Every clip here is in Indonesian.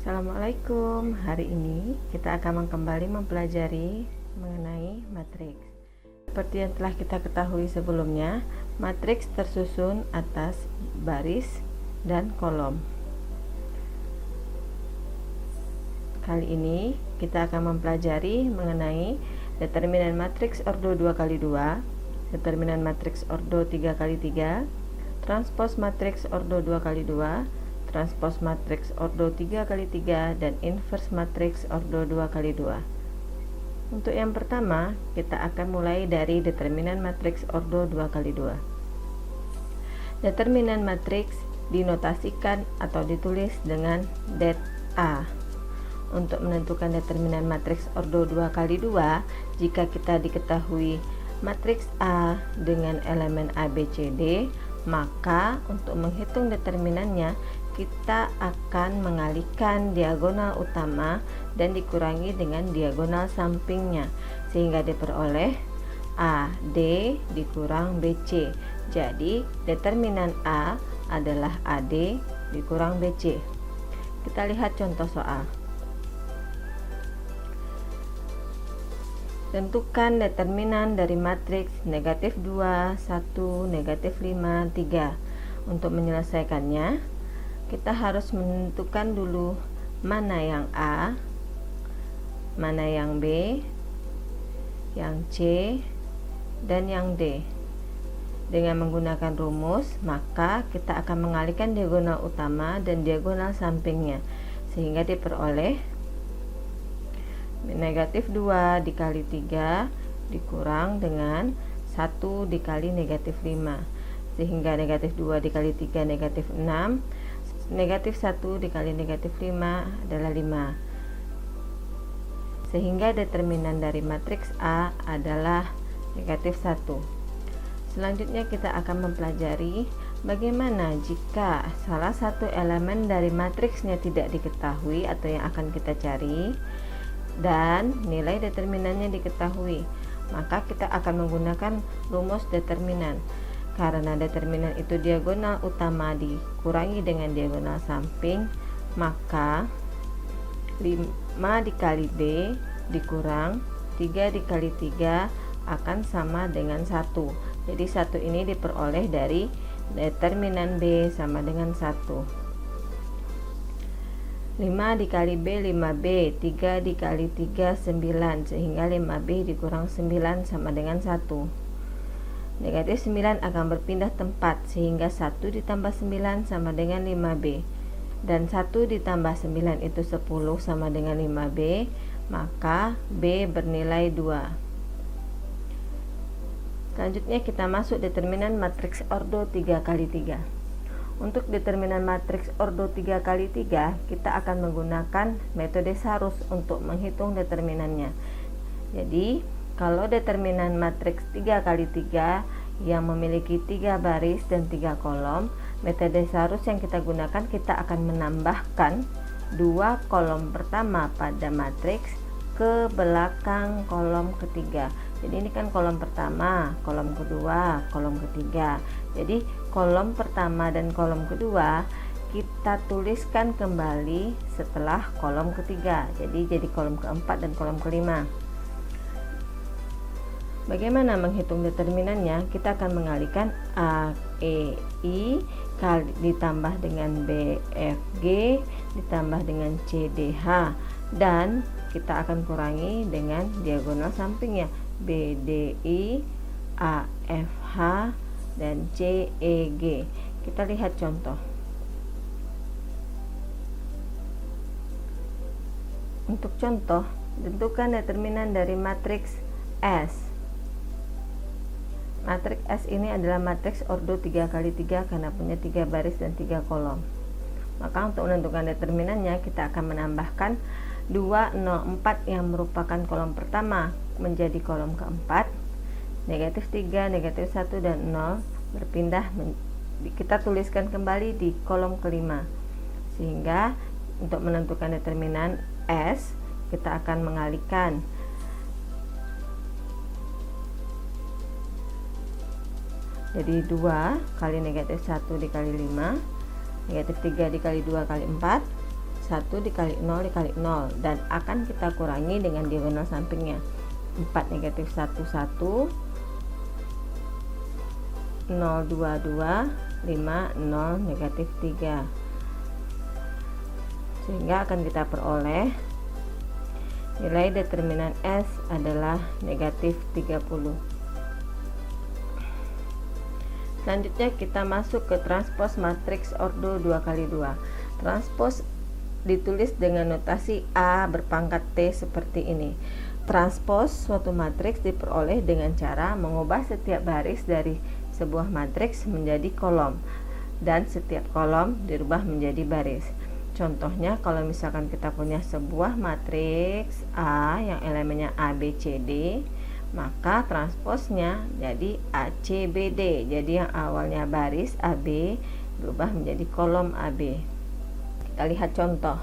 Assalamualaikum. Hari ini kita akan kembali mempelajari mengenai matriks. Seperti yang telah kita ketahui sebelumnya, matriks tersusun atas baris dan kolom. Kali ini kita akan mempelajari mengenai determinan matriks ordo 2x2, determinan matriks ordo 3x3, transpos matriks ordo 2x2, transpos matriks ordo 3x3, dan inverse matriks ordo 2x2. Untuk yang pertama, kita akan mulai dari determinan matriks ordo 2x2. Determinan matriks dinotasikan atau ditulis dengan det A. Untuk menentukan determinan matriks ordo 2x2, jika kita diketahui matriks A dengan elemen A, B, C, D, maka untuk menghitung determinannya kita akan mengalihkan diagonal utama dan dikurangi dengan diagonal sampingnya, sehingga diperoleh AD dikurang BC. Jadi determinan A adalah AD dikurang BC. Kita lihat contoh soal. Tentukan determinan dari matriks negatif 2, 1, negatif 5, 3. Untuk menyelesaikannya, kita harus menentukan dulu mana yang A, mana yang B, yang C, dan yang D. Dengan menggunakan rumus, maka kita akan mengalihkan diagonal utama dan diagonal sampingnya, sehingga diperoleh negatif 2 dikali 3 dikurang dengan 1 dikali negatif 5, sehingga negatif 2 dikali 3 negatif 6, negatif 1 dikali negatif 5 adalah 5, sehingga determinan dari matriks A adalah negatif 1. Selanjutnya kita akan mempelajari bagaimana jika salah satu elemen dari matriksnya tidak diketahui atau yang akan kita cari, dan nilai determinannya diketahui, maka kita akan menggunakan rumus determinan. Karena determinan itu diagonal utama dikurangi dengan diagonal samping, maka 5 dikali B dikurang 3 dikali 3 akan sama dengan 1. Jadi 1 ini diperoleh dari determinan B sama dengan 1. 5 dikali B 5B, 3 dikali 3 9, sehingga 5B dikurang 9 sama dengan 1. Negatif 9 akan berpindah tempat, sehingga 1 ditambah 9 sama dengan 5B, dan 1 ditambah 9 itu 10 sama dengan 5B, maka B bernilai 2. Selanjutnya kita masuk determinan matriks ordo 3x3. Untuk determinan matriks ordo 3x3, kita akan menggunakan metode Sarus untuk menghitung determinannya. Jadi, kalau determinan matriks 3x3 yang memiliki 3 baris dan 3 kolom, metode Sarus yang kita gunakan, kita akan menambahkan 2 kolom pertama pada matriks ke belakang kolom ketiga. Jadi ini kan kolom pertama, kolom kedua, kolom ketiga. Jadi kolom pertama dan kolom kedua kita tuliskan kembali setelah kolom ketiga. Jadi kolom keempat dan kolom kelima. Bagaimana menghitung determinannya? Kita akan mengalihkan A, E, I ditambah dengan B, F, G ditambah dengan C, D, H, dan kita akan kurangi dengan diagonal sampingnya, B, D, I, A, F, H, dan C, E, G. Kita lihat contoh. Untuk contoh, tentukan determinan dari matriks S. Matriks S ini adalah matriks ordo 3x3 karena punya 3 baris dan 3 kolom. Maka untuk menentukan determinannya, kita akan menambahkan 2, 0, 4 yang merupakan kolom pertama menjadi kolom keempat, negatif 3, negatif 1, dan 0 berpindah, kita tuliskan kembali di kolom kelima, sehingga untuk menentukan determinan S kita akan mengalihkan jadi 2 kali negatif 1 dikali 5, negatif 3 dikali 2 kali 4, 1 dikali 0 dikali 0, dan akan kita kurangi dengan diagonal sampingnya. 4 negatif 1 1, 0 2 2, 5 0 negatif 3, sehingga akan kita peroleh nilai determinan S adalah negatif 30. Selanjutnya kita masuk ke transpos matriks ordo 2 kali 2. Transpos ditulis dengan notasi A berpangkat T seperti ini. Transpos suatu matriks diperoleh dengan cara mengubah setiap baris dari sebuah matriks menjadi kolom, dan setiap kolom dirubah menjadi baris. Contohnya, kalau misalkan kita punya sebuah matriks A yang elemennya A, B, C, D, maka transposnya jadi A, C, B, D. Jadi yang awalnya baris AB berubah menjadi kolom AB. Kita lihat contoh.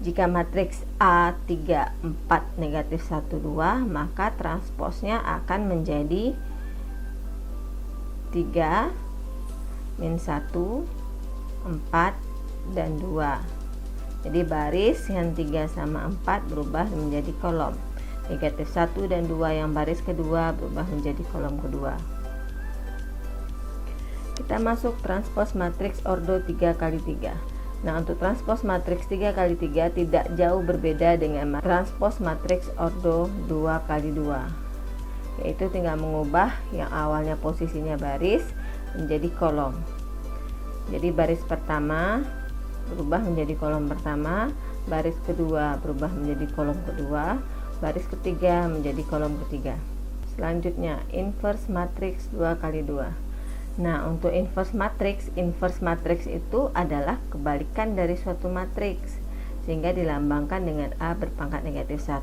Jika matriks A 3, 4, negatif 1, 2, maka transposnya akan menjadi 3, min 1, 4, dan 2. Jadi baris yang 3 sama 4 berubah menjadi kolom. Negatif 1 dan 2 yang baris kedua berubah menjadi kolom kedua. Kita masuk transpos matriks ordo 3 kali 3. Nah, untuk transpos matriks 3 kali 3 tidak jauh berbeda dengan transpos matriks ordo 2 kali 2, yaitu tinggal mengubah yang awalnya posisinya baris menjadi kolom. Jadi baris pertama berubah menjadi kolom pertama, baris kedua berubah menjadi kolom kedua, baris ketiga menjadi kolom ketiga. Selanjutnya inverse matriks 2 kali 2. Nah, untuk inverse matriks itu adalah kebalikan dari suatu matriks, sehingga dilambangkan dengan A berpangkat negatif 1.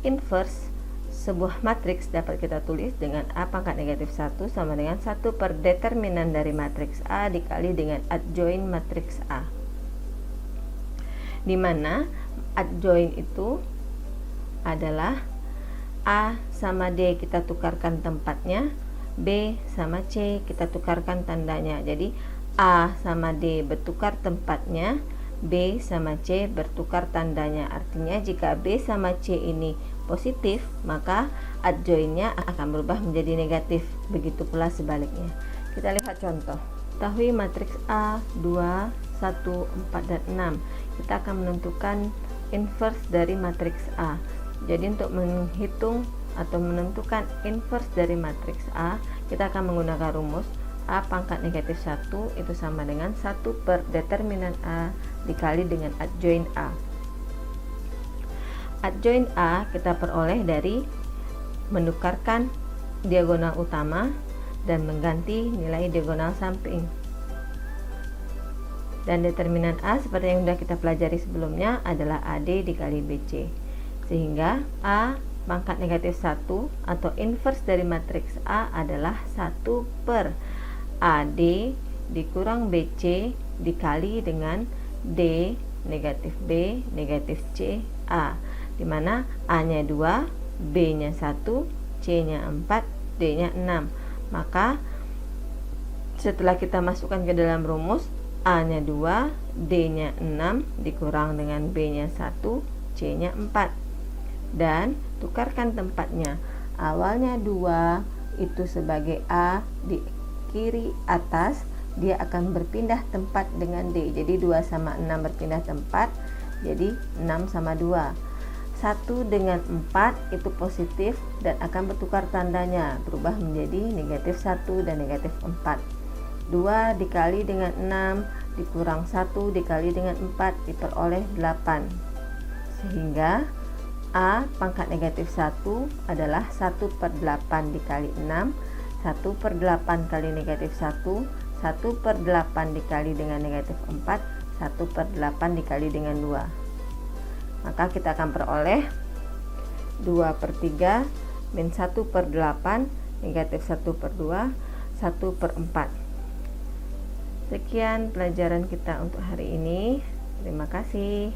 Inverse sebuah matriks dapat kita tulis dengan A pangkat negatif 1 sama dengan 1 per determinan dari matriks A dikali dengan adjoint matriks A, di mana adjoint itu adalah A sama D kita tukarkan tempatnya, B sama C kita tukarkan tandanya. Jadi A sama D bertukar tempatnya, B sama C bertukar tandanya. Artinya jika B sama C ini positif, maka adjointnya akan berubah menjadi negatif. Begitu pula sebaliknya. Kita lihat contoh. Ketahui matriks A 2, 1, 4, dan 6. Kita akan menentukan inverse dari matriks A. Jadi untuk menghitung atau menentukan inverse dari matriks A, kita akan menggunakan rumus A pangkat negatif 1 itu sama dengan 1 per determinan A dikali dengan adjoint A. Adjoint A kita peroleh dari menukarkan diagonal utama dan mengganti nilai diagonal samping. Dan determinan A seperti yang sudah kita pelajari sebelumnya adalah AD dikali BC. Sehingga A pangkat negatif 1 atau inverse dari matriks A adalah 1 per AD dikurang BC dikali dengan D negatif B negatif C A, dimana A nya 2, B nya 1, C nya 4, D nya 6. Maka setelah kita masukkan ke dalam rumus, A nya 2, D nya 6 dikurang dengan B nya 1, C nya 4, dan tukarkan tempatnya. Awalnya 2 itu sebagai A di kiri atas, dia akan berpindah tempat dengan D. Jadi 2 sama 6 berpindah tempat, jadi 6 sama 2. 1 dengan 4 itu positif dan akan bertukar tandanya, berubah menjadi negatif 1 dan negatif 4. 2 dikali dengan 6 dikurang 1 dikali dengan 4 diperoleh 8. Sehingga A pangkat negatif 1 adalah 1 per 8 dikali 6, 1 per 8 kali negatif 1, 1 per 8 dikali dengan negatif 4, 1 per 8 dikali dengan 2. Maka kita akan peroleh 2 per 3 min 1 per 8 negatif 1 per 2, 1 per 4. Sekian pelajaran kita untuk hari ini. Terima kasih.